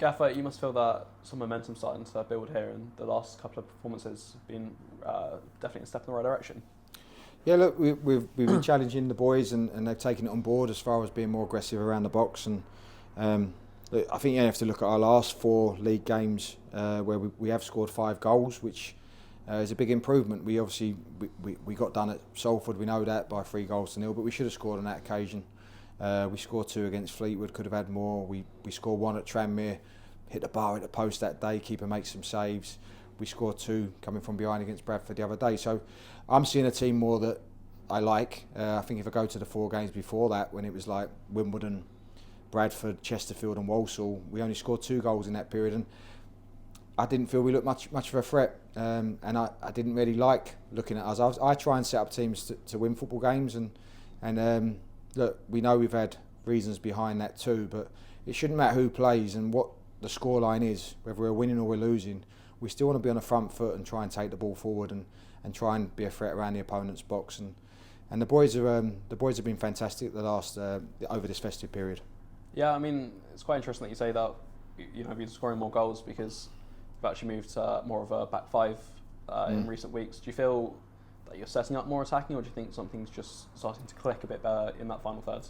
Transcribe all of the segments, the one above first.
Gaffer, you must feel that some momentum starting to build here, and the last couple of performances have been definitely a step in the right direction. Yeah, look, we've been challenging the boys, and they've taken it on board as far as being more aggressive around the box. And look, I think you have to look at our last 4 league games where we have scored 5 goals, which is a big improvement. We obviously we got done at Salford, we know that, by 3-0, but we should have scored on that occasion. We scored 2 against Fleetwood, could have had more. We scored 1 at Tranmere, hit the bar at the post that day, keeper makes some saves. We scored 2 coming from behind against Bradford the other day. So I'm seeing a team more that I like. I think if I go to the 4 games before that, when it was like Wimbledon, Bradford, Chesterfield and Walsall, we only scored 2 goals in that period, and I didn't feel we looked much of a threat, and I didn't really like looking at us. I try and set up teams to win football games, and look, we know we've had reasons behind that too, but it shouldn't matter who plays and what the scoreline is, whether we're winning or we're losing. We still want to be on the front foot and try and take the ball forward and try and be a threat around the opponent's box. And the boys have been fantastic the last over this festive period. Yeah, I mean, it's quite interesting that you say that. You've been scoring more goals because you've actually moved to more of a back 5 in recent weeks. Do you feel that you're setting up more attacking, or do you think something's just starting to click a bit better in that final third?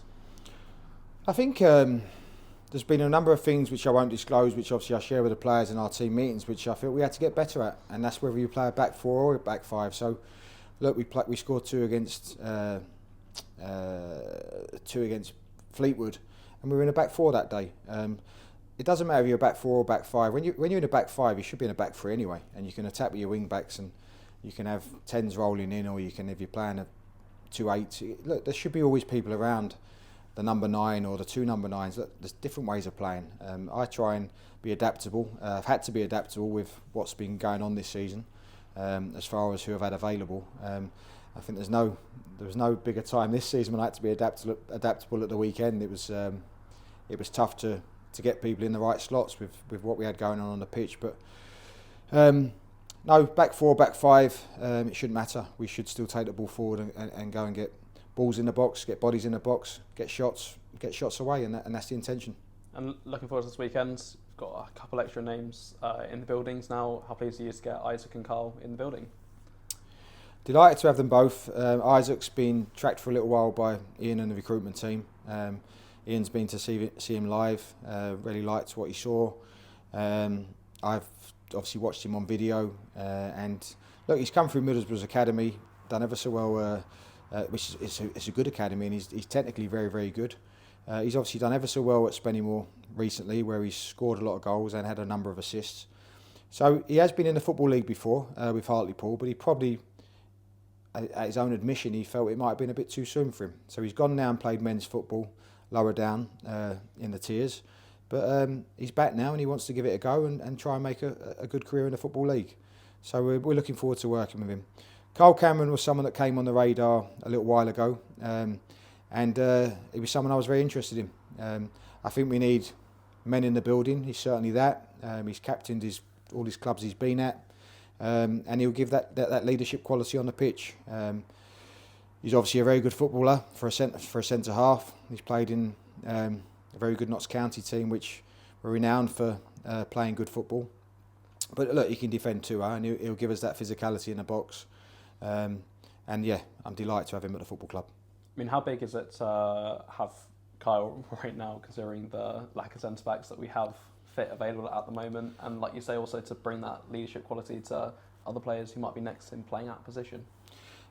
I think there's been a number of things which I won't disclose, which obviously I share with the players in our team meetings, which I feel we had to get better at, and that's whether you play a back 4 or a back 5. So, look, we scored 2 against Fleetwood, and we were in a back 4 that day. It doesn't matter if you're a back 4 or back 5. When you're in a back 5, you should be in a back 3 anyway, and you can attack with your wing backs, and you can have 10s rolling in, or you can, if you're playing a 2-8. Look, there should be always people around the number 9 or the 2 number 9s. Look, there's different ways of playing. I try and be adaptable. I've had to be adaptable with what's been going on this season, as far as who I've had available. I think there was no bigger time this season when I had to be adaptable at the weekend. It was tough to get people in the right slots with what we had going on the pitch. But no, back 4, back 5, it shouldn't matter. We should still take the ball forward and go and get balls in the box, get bodies in the box, get shots away, and that's the intention. And looking forward to this weekend, we've got a couple extra names in the buildings now. How pleased are you to get Isaac and Carl in the building? Delighted to have them both. Isaac's been tracked for a little while by Ian and the recruitment team. Ian's been to see him live, really liked what he saw. I've obviously watched him on video, and look, he's come through Middlesbrough's academy, done ever so well, which is a good academy, and he's technically very, very good. He's obviously done ever so well at Spennymoor recently, where he's scored a lot of goals and had a number of assists. So he has been in the Football League before with Hartlepool, but he probably, at his own admission, he felt it might have been a bit too soon for him. So he's gone now and played men's football lower down in the tiers. But he's back now and he wants to give it a go and try and make a good career in the Football League. So we're looking forward to working with him. Carl Cameron was someone that came on the radar a little while ago, and he was someone I was very interested in. I think we need men in the building. He's certainly that. He's captained all his clubs he's been at, and he'll give that leadership quality on the pitch. He's obviously a very good footballer for a centre half. He's played in a very good Notts County team, which were renowned for playing good football. But look, he can defend too, and he'll give us that physicality in the box. And yeah, I'm delighted to have him at the football club. I mean, how big is it to have Kyle right now, considering the lack of centre backs that we have fit available at the moment, and like you say, also to bring that leadership quality to other players who might be next in playing that position?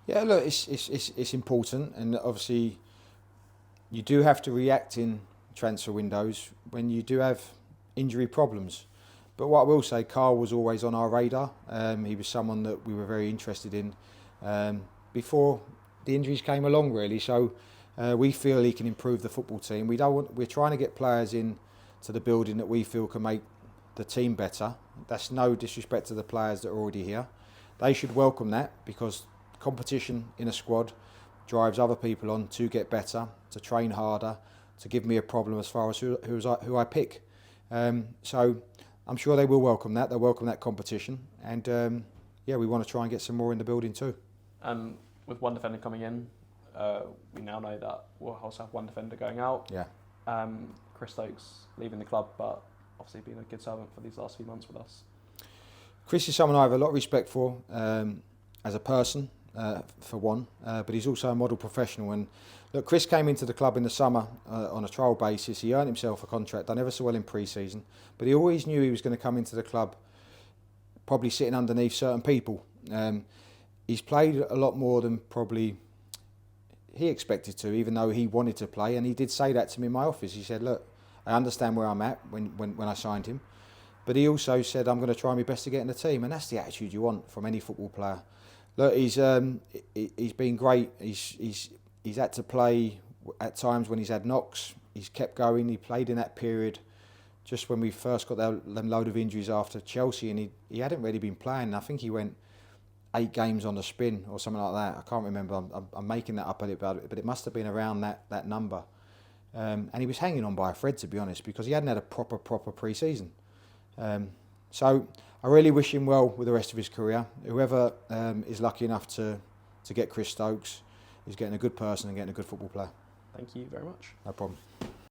Yeah, look, it's important, and obviously you do have to react in transfer windows when you do have injury problems. But what I will say, Carl was always on our radar. He was someone that we were very interested in before the injuries came along, really. So we feel he can improve the football team. We're trying to get players in to the building that we feel can make the team better. That's no disrespect to the players that are already here. They should welcome that, because competition in a squad drives other people on to get better, to train harder, to give me a problem as far as who I pick. So I'm sure they will welcome that. They'll welcome that competition, and yeah, we want to try and get some more in the building too. And with one defender coming in, we now know that we'll also have one defender going out. Yeah. Chris Stokes leaving the club, but obviously been a good servant for these last few months with us. Chris is someone I have a lot of respect for as a person, for one, but he's also a model professional. And look, Chris came into the club in the summer on a trial basis. He earned himself a contract, done ever so well in pre-season, but he always knew he was going to come into the club probably sitting underneath certain people. He's played a lot more than probably he expected to, even though he wanted to play, and he did say that to me in my office. He said, look, I understand where I'm at when I signed him, but he also said, I'm going to try my best to get in the team, and that's the attitude you want from any football player. Look, he's been great. He's had to play at times when he's had knocks. He's kept going. He played in that period just when we first got them load of injuries after Chelsea, and he hadn't really been playing. I think he went 8 games on the spin or something like that. I can't remember. I'm making that up a little bit, but it must have been around that number. And he was hanging on by a thread, to be honest, because he hadn't had a proper pre-season. So I really wish him well with the rest of his career. Whoever is lucky enough to get Chris Stokes is getting a good person and getting a good football player. Thank you very much. No problem.